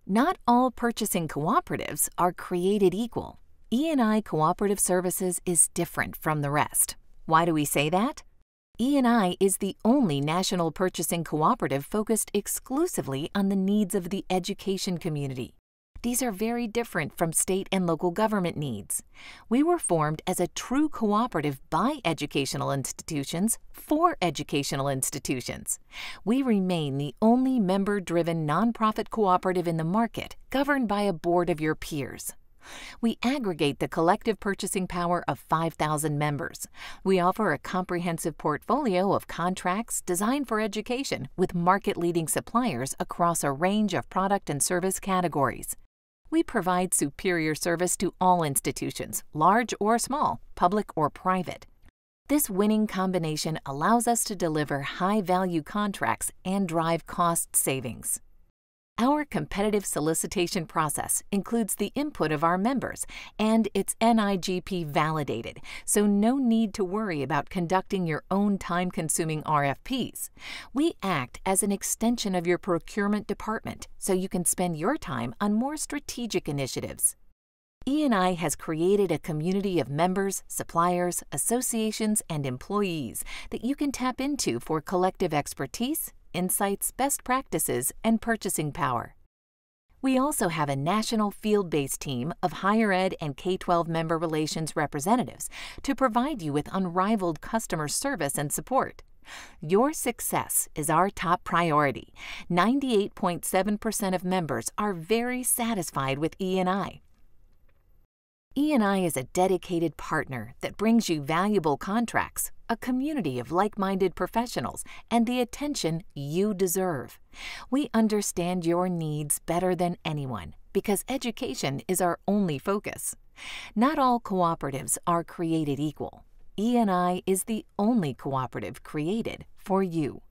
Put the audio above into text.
Not all purchasing cooperatives are created equal. E&I Cooperative Services is different from the rest. Why do we say that? E&I is the only national purchasing cooperative focused exclusively on the needs of the education community. These are very different from state and local government needs. We were formed as a true cooperative by educational institutions for educational institutions. We remain the only member-driven nonprofit cooperative in the market governed by a board of your peers. We aggregate the collective purchasing power of 5,000 members. We offer a comprehensive portfolio of contracts designed for education with market-leading suppliers across a range of product and service categories. We provide superior service to all institutions, large or small, public or private. This winning combination allows us to deliver high-value contracts and drive cost savings. Our competitive solicitation process includes the input of our members, and it's NIGP validated, so no need to worry about conducting your own time-consuming RFPs. We act as an extension of your procurement department, so you can spend your time on more strategic initiatives. E&I has created a community of members, suppliers, associations, and employees that you can tap into for collective expertise, insights, best practices, and purchasing power. We also have a national field-based team of higher ed and K-12 member relations representatives to provide you with unrivaled customer service and support. Your success is our top priority. 98.7% of members are very satisfied with E&I. E&I is a dedicated partner that brings you valuable contracts, a community of like-minded professionals, and the attention you deserve. We understand your needs better than anyone because education is our only focus. Not all cooperatives are created equal. E&I is the only cooperative created for you.